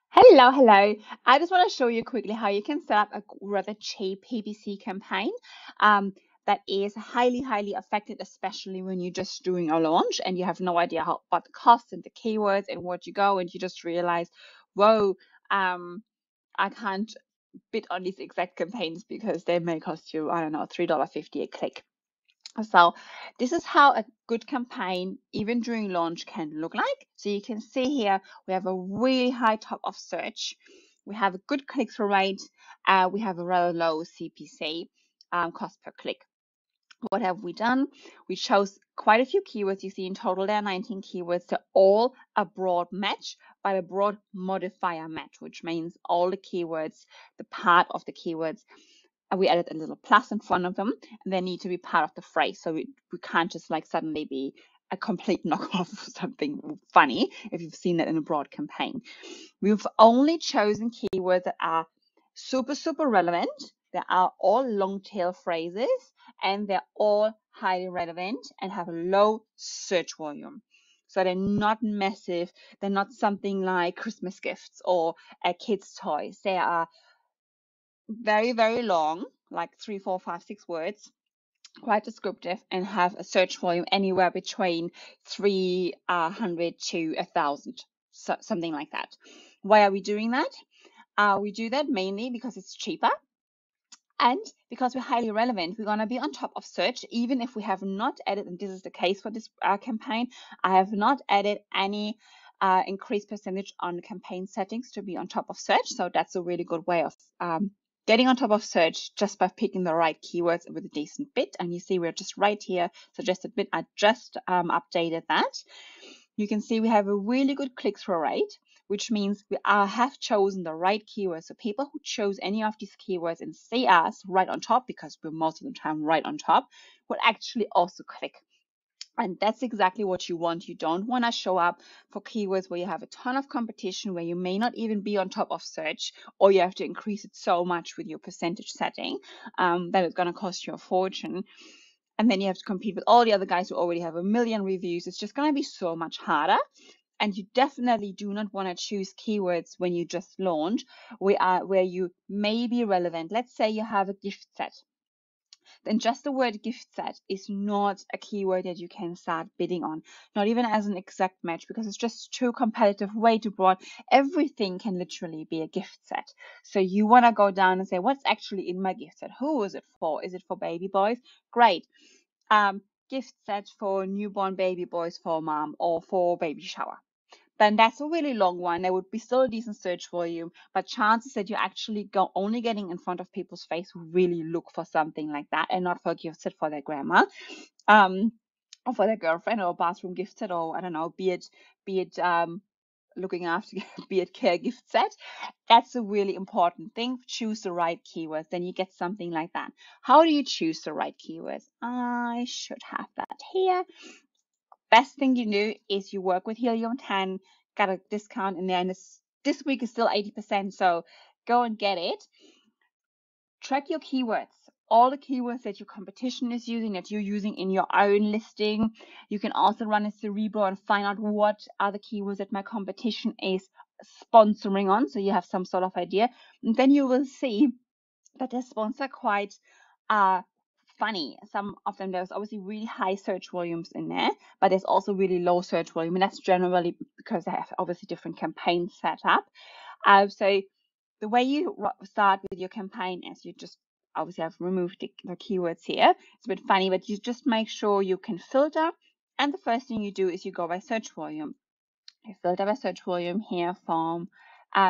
Hello, hello. I just want to show you quickly how you can set up a rather cheap PPC campaign um, that is highly effective, especially when you're just doing a launch and you have no idea about the costs and the keywords and where to go, and you just realize, whoa, I can't bid on these exact campaigns because they may cost you, I don't know, $3.50 a click. So this is how a good campaign, even during launch, can look like. So you can see here, we have a really high top of search. We have a good click-through rate. We have a rather low CPC, cost per click. What have we done? We chose quite a few keywords. You see in total there are 19 keywords. They're all a broad match, but a broad modifier match, which means all the keywords, the part of the keywords, we added a little plus in front of them, and they need to be part of the phrase. So we can't just like suddenly be a complete knockoff of something funny if you've seen that in a broad campaign. We've only chosen keywords that are super relevant. They are all long tail phrases, and they're all highly relevant and have a low search volume. So they're not massive. They're not something like Christmas gifts or a kid's toys. They are very long, like 3, 4, 5, 6 words, quite descriptive, and have a search volume anywhere between 300 to 1,000, so something like that. Why are we doing that? We do that mainly because it's cheaper and because we're highly relevant. We're going to be on top of search, even if we have not added, and this is the case for this campaign, I have not added any increased percentage on campaign settings to be on top of search. So that's a really good way of getting on top of search just by picking the right keywords with a decent bid. And you see we're just right here, suggested bid. I just updated that. You can see we have a really good click-through rate, which means we have chosen the right keywords. So people who chose any of these keywords and see us right on top, because we're most of the time right on top, will actually also click. And that's exactly what you want. You don't want to show up for keywords where you have a ton of competition, where you may not even be on top of search, or you have to increase it so much with your percentage setting that it's going to cost you a fortune. And then you have to compete with all the other guys who already have a million reviews. It's just going to be so much harder. And you definitely do not want to choose keywords when you just launch where you may be relevant. Let's say you have a gift set. Then just the word gift set is not a keyword that you can start bidding on, not even as an exact match, because it's just too competitive, way too broad. Everything can literally be a gift set. So you want to go down and say, what's actually in my gift set? Who is it for? Is it for baby boys? Great. Gift set for newborn baby boys for mom or for baby shower. Then that's a really long one. There would be still a decent search volume, but chances that you're actually only getting in front of people's face who really look for something like that, and not for a gift set for their grandma, or for their girlfriend, or a bathroom gift set, or I don't know, be it looking after, be it care gift set. That's a really important thing. Choose the right keywords, then you get something like that. How do you choose the right keywords? I should have that here. Best thing you do is you work with Helium 10, got a discount in there, and this week is still 80%, so go and get it. Track your keywords, all the keywords that your competition is using, that you're using in your own listing. You can also run a Cerebro and find out what are the keywords that my competition is sponsoring on, so you have some sort of idea. And then you will see that they sponsor quite funny. Some of them, there's obviously really high search volumes in there, but there's also really low search volume, and that's generally because they have obviously different campaigns set up. So the way you start with your campaign is you just obviously have removed the keywords here. It's a bit funny, but you just make sure you can filter. And the first thing you do is you go by search volume. You filter by search volume here from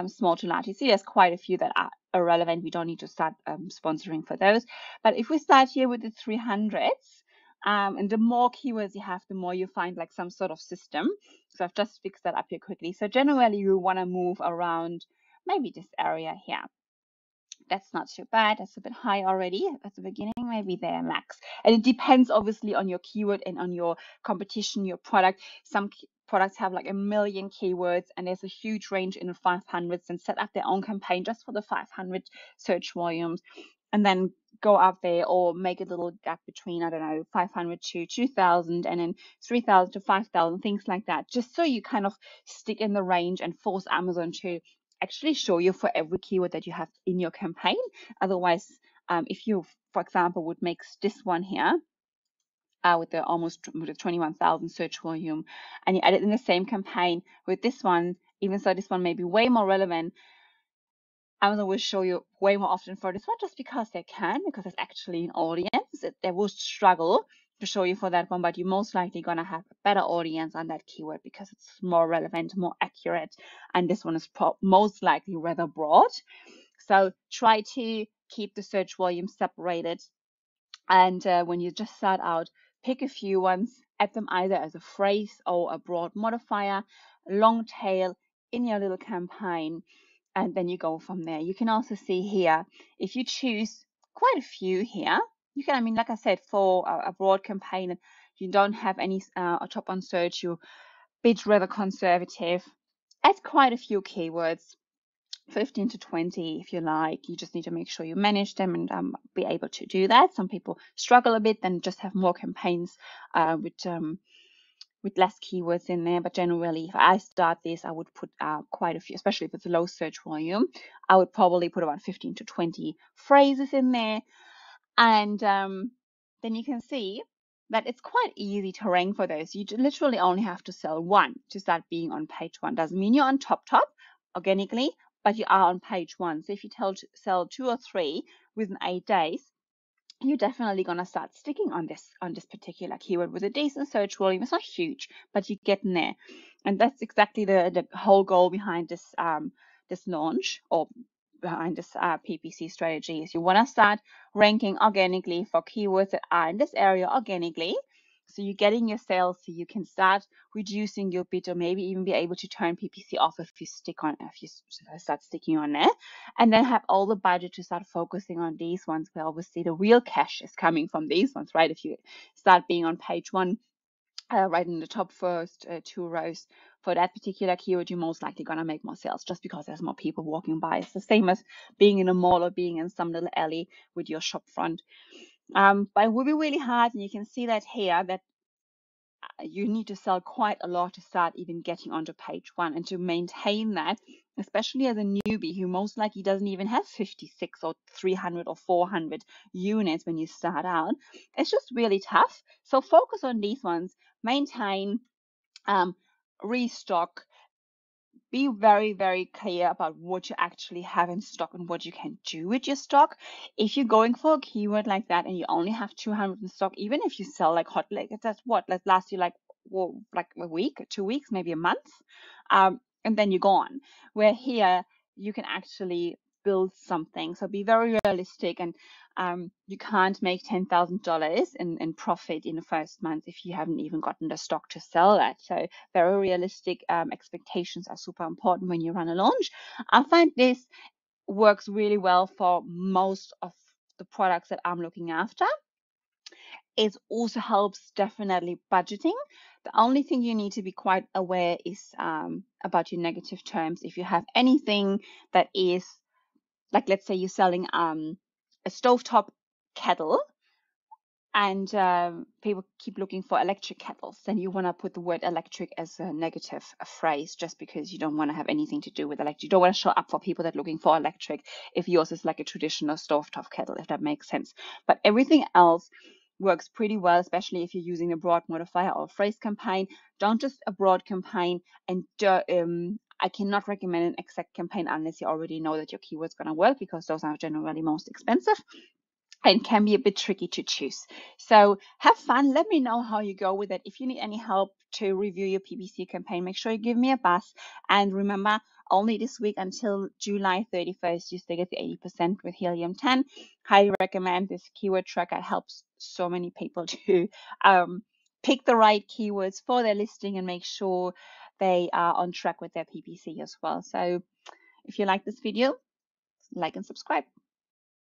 small to large. You see there's quite a few that are irrelevant. We don't need to start sponsoring for those. But if we start here with the 300s, and the more keywords you have, the more you find like some sort of system. So I've just fixed that up here quickly. So generally you want to move around maybe this area here. That's not too bad. That's a bit high already at the beginning. Maybe there max. And it depends obviously on your keyword and on your competition, your product. Some products have like a million keywords, and there's a huge range in the 500s, and set up their own campaign just for the 500 search volumes, and then go up there, or make a little gap between, I don't know, 500 to 2,000, and then 3,000 to 5,000, things like that, just so you kind of stick in the range and force Amazon to actually show you for every keyword that you have in your campaign. Otherwise, if you, for example, would make this one here, with the 21,000 search volume, and you add it in the same campaign with this one, even though this one may be way more relevant, Amazon will show you way more often for this one, just because they can, because it's actually an audience. They will struggle to show you for that one, but you're most likely going to have a better audience on that keyword because it's more relevant, more accurate, and this one is most likely rather broad. So try to keep the search volume separated. And when you just start out, pick a few ones, add them either as a phrase or a broad modifier, long tail in your little campaign, and then you go from there. You can also see here, if you choose quite a few here, you can, I mean, like I said, for a broad campaign, you don't have any top on search, you're a bit rather conservative, add quite a few keywords, 15 to 20 if you like. You just need to make sure you manage them and be able to do that. Some people struggle a bit, then just have more campaigns with less keywords in there. But generally, if I start this, I would put quite a few, especially if it's a low search volume. I would probably put about 15 to 20 phrases in there. And then you can see that it's quite easy to rank for those. You literally only have to sell one to start being on page one. Doesn't mean you're on top organically, but you are on page one. So if you sell 2 or 3 within 8 days, you're definitely going to start sticking on this particular keyword with a decent search volume. It's not huge, but you get in there. And that's exactly the whole goal behind this this launch, or behind this PPC strategy, is you want to start ranking organically for keywords that are in this area organically. So you're getting your sales, so you can start reducing your bid, or maybe even be able to turn PPC off if you start sticking on there, and then have all the budget to start focusing on these ones where obviously the real cash is coming from these ones, right? If you start being on page one, right in the top first 2 rows for that particular keyword, you're most likely going to make more sales just because there's more people walking by. It's the same as being in a mall or being in some little alley with your shop front. But it will be really hard, and you can see that here, that you need to sell quite a lot to start even getting onto page one, and to maintain that, especially as a newbie who most likely doesn't even have 56 or 300 or 400 units when you start out. It's just really tough. So focus on these ones, maintain, restock, be very, very clear about what you actually have in stock and what you can do with your stock. If you're going for a keyword like that and you only have 200 in stock, even if you sell like hot leggings, that's what, that lasts you like a week, 2 weeks, maybe a month, and then you're gone. Where here you can actually build something. So be very realistic, and you can't make $10,000 in profit in the first month if you haven't even gotten the stock to sell that. So very realistic expectations are super important when you run a launch. I find this works really well for most of the products that I'm looking after. It also helps definitely budgeting. The only thing you need to be quite aware is about your negative terms. If you have anything that is, like, let's say you're selling a stovetop kettle, and people keep looking for electric kettles, then you want to put the word electric as a negative phrase, just because you don't want to have anything to do with electric. You don't want to show up for people that are looking for electric if yours is like a traditional stovetop kettle, if that makes sense. But everything else works pretty well, especially if you're using a broad modifier or a phrase campaign. Don't just a broad campaign, and I cannot recommend an exact campaign unless you already know that your keyword's going to work, because those are generally most expensive and can be a bit tricky to choose. So have fun. Let me know how you go with it. If you need any help to review your PPC campaign, make sure you give me a buzz. And remember, only this week until July 31st, you still get the 80% with Helium 10. Highly recommend this keyword tracker. It helps so many people to pick the right keywords for their listing and make sure they are on track with their PPC as well. So if you like this video, like and subscribe.